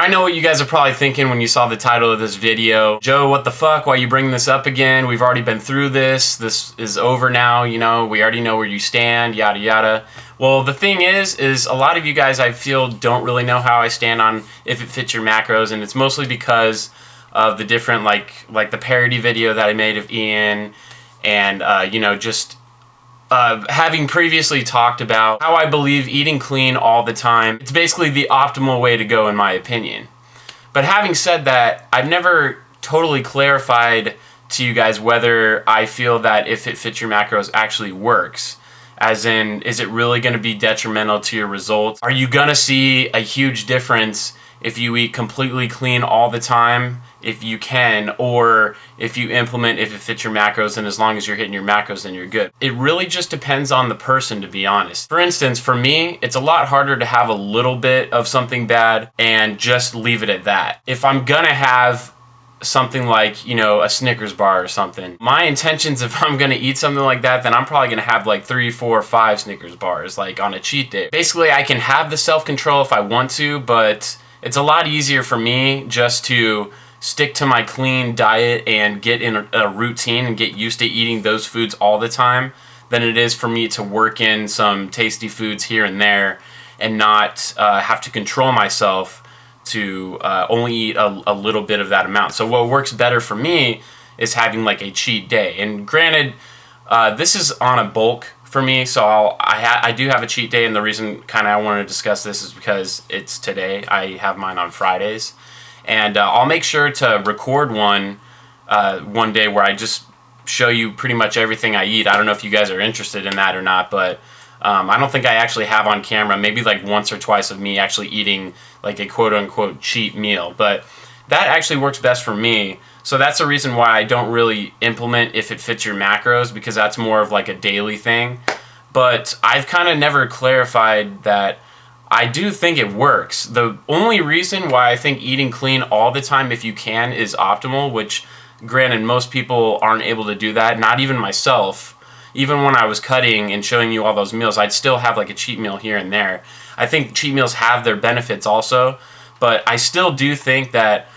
I know what you guys are probably thinking when you saw the title of this video. Joe, what the fuck? Why are you bringing this up again? We've already been through this. This is over now, you know, we already know where you stand, yada yada. Well, the thing is a lot of you guys, I feel, don't really know how I stand on if it fits your macros, and it's mostly because of the different, like the parody video that I made of Ian, and, you know, just having previously talked about how I believe eating clean all the time, it's basically the optimal way to go in my opinion. But having said that, I've never totally clarified to you guys whether I feel that if it fits your macros actually works. As in, is it really going to be detrimental to your results? Are you going to see a huge difference if you eat completely clean all the time, if you can, or if you implement if it fits your macros, and as long as you're hitting your macros, then you're good? It really just depends on the person, to be honest. For instance, for me, it's a lot harder to have a little bit of something bad and just leave it at that. If I'm gonna have something like, you know, a Snickers bar or something, my intentions, if I'm gonna eat something like that, then I'm probably gonna have like 3, 4, 5 Snickers bars, like on a cheat day. Basically, I can have the self-control if I want to, but it's a lot easier for me just to stick to my clean diet and get in a routine and get used to eating those foods all the time than it is for me to work in some tasty foods here and there and not have to control myself to only eat a little bit of that amount. So what works better for me is having like a cheat day. And granted, this is on a bulk for me, so I do have a cheat day, and the reason kind of I wanted to discuss this is because it's today. I have mine on Fridays, and I'll make sure to record one day where I just show you pretty much everything I eat. I don't know if you guys are interested in that or not, but I don't think I actually have on camera, maybe like once or twice, of me actually eating like a quote-unquote cheat meal, but that actually works best for me. So that's the reason why I don't really implement if it fits your macros, because that's more of like a daily thing. But I've kind of never clarified that I do think it works. The only reason why I think eating clean all the time, if you can, is optimal, which granted most people aren't able to do that, not even myself. Even when I was cutting and showing you all those meals, I'd still have like a cheat meal here and there. I think cheat meals have their benefits also, but I still do think that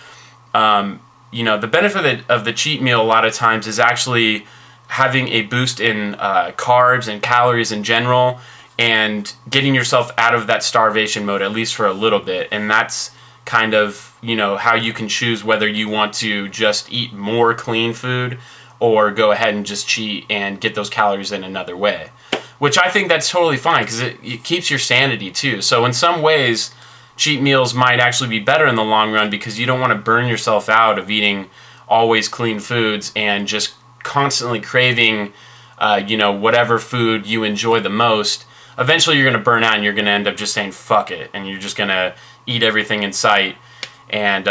you know, the benefit of the cheat meal a lot of times is actually having a boost in carbs and calories in general, and getting yourself out of that starvation mode, at least for a little bit. And that's kind of, you know, how you can choose whether you want to just eat more clean food or go ahead and just cheat and get those calories in another way. Which I think that's totally fine, because it keeps your sanity too. So in some ways, cheat meals might actually be better in the long run, because you don't want to burn yourself out of eating always clean foods and just constantly craving, you know, whatever food you enjoy the most. Eventually you're going to burn out, and you're going to end up just saying fuck it, and you're just going to eat everything in sight. And,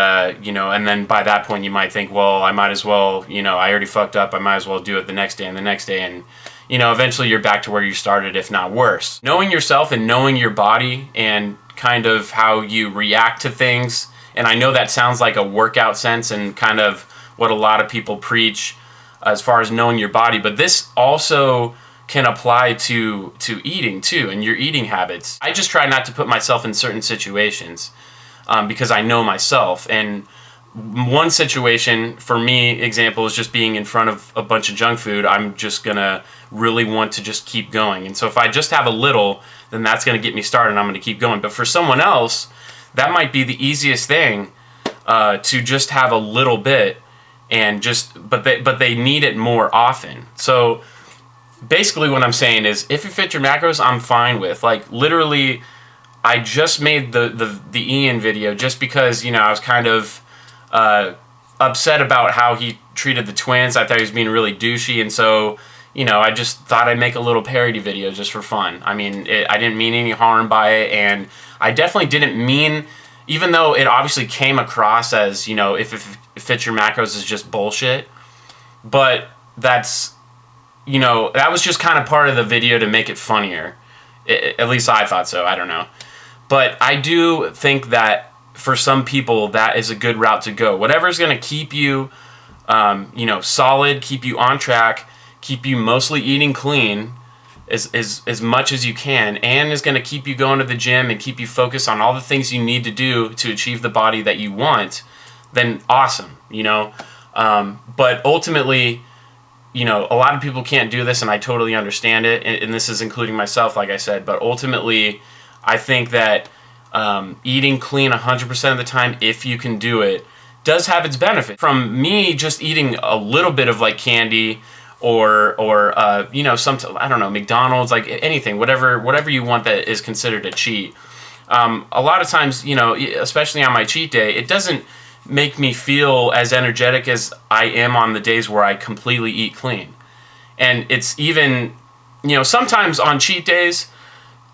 you know, and then by that point you might think, well, I might as well, you know, I already fucked up, I might as well do it the next day and the next day. And, you know, eventually you're back to where you started, if not worse. Knowing yourself and knowing your body and kind of how you react to things, and I know that sounds like a workout sense and kind of what a lot of people preach as far as knowing your body, but this also can apply to eating too, and your eating habits. I just try not to put myself in certain situations because I know myself. And one situation for me, example, is just being in front of a bunch of junk food. I'm just gonna really want to just keep going. And so if I just have a little, then that's gonna get me started, and I'm gonna keep going. But for someone else, that might be the easiest thing, to just have a little bit, and but they need it more often. So basically what I'm saying is, if it fits your macros, I'm fine with. Like, literally, I just made the Ian video just because, you know, I was kind of upset about how he treated the twins. I thought he was being really douchey, and so, you know, I just thought I'd make a little parody video just for fun. I mean, I didn't mean any harm by it, and I definitely didn't mean, even though it obviously came across as, you know, if it fits your macros is just bullshit, but that's, you know, that was just kind of part of the video to make it funnier. At least I thought so, I don't know. But I do think that for some people, that is a good route to go. Whatever's going to keep you, you know, solid, keep you on track, keep you mostly eating clean, as much as you can, and is going to keep you going to the gym and keep you focused on all the things you need to do to achieve the body that you want, then awesome, you know. But ultimately, you know, a lot of people can't do this, and I totally understand it, and this is including myself, like I said. But ultimately, I think that eating clean 100% of the time, if you can do it, does have its benefit. From me just eating a little bit of like candy or you know, I don't know, McDonald's, like anything, whatever you want that is considered a cheat. A lot of times, you know, especially on my cheat day, it doesn't make me feel as energetic as I am on the days where I completely eat clean. And it's even, you know, sometimes on cheat days,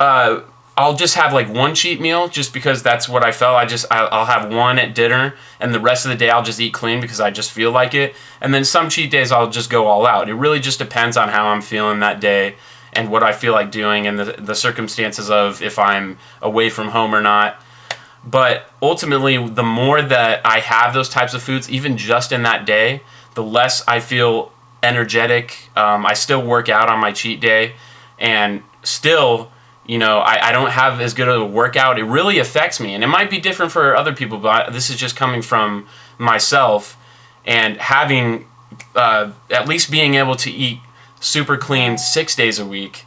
I'll just have like one cheat meal just because that's what I felt. I'll have one at dinner, and the rest of the day I'll just eat clean because I just feel like it. And then some cheat days I'll just go all out. It really just depends on how I'm feeling that day and what I feel like doing and the circumstances of if I'm away from home or not. But ultimately, the more that I have those types of foods, even just in that day, the less I feel energetic. I still work out on my cheat day, and still, you know, I don't have as good of a workout. It really affects me, and it might be different for other people, but this is just coming from myself, and having at least being able to eat super clean 6 days a week.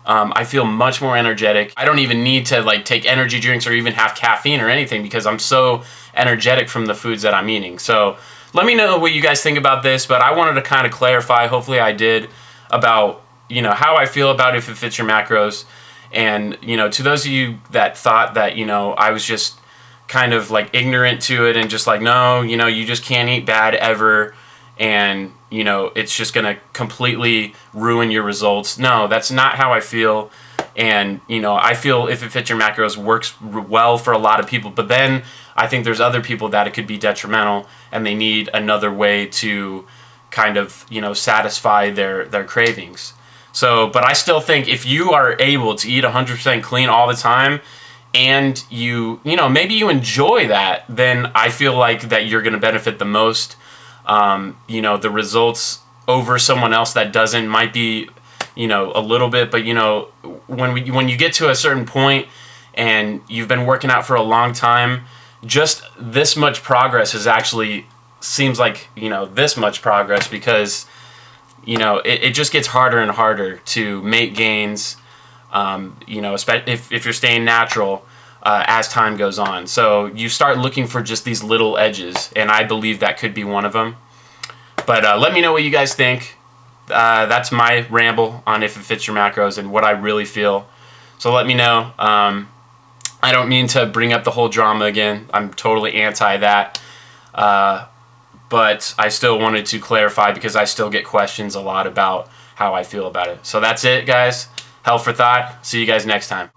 I feel much more energetic. I don't even need to like take energy drinks or even have caffeine or anything because I'm so energetic from the foods that I'm eating. So let me know what you guys think about this, but I wanted to kind of clarify, hopefully I did, about, you know, how I feel about if it fits your macros. And, you know, to those of you that thought that, you know, I was just kind of like ignorant to it and just like, no, you know, you just can't eat bad ever, and, you know, it's just going to completely ruin your results. No, that's not how I feel. And, you know, I feel if it fits your macros works well for a lot of people, but then I think there's other people that it could be detrimental and they need another way to kind of, you know, satisfy their cravings. So, but I still think if you are able to eat 100% clean all the time, and you know, maybe you enjoy that, then I feel like that you're going to benefit the most. You know, the results over someone else that doesn't might be, you know, a little bit, but, you know, when you get to a certain point and you've been working out for a long time, just this much progress is actually seems like, you know, this much progress, because, you know, it just gets harder and harder to make gains, you know, especially if you're staying natural as time goes on. So you start looking for just these little edges, and I believe that could be one of them. But let me know what you guys think. That's my ramble on if it fits your macros and what I really feel. So let me know. I don't mean to bring up the whole drama again. I'm totally anti that. But I still wanted to clarify because I still get questions a lot about how I feel about it. So that's it, guys. Health for thought. See you guys next time.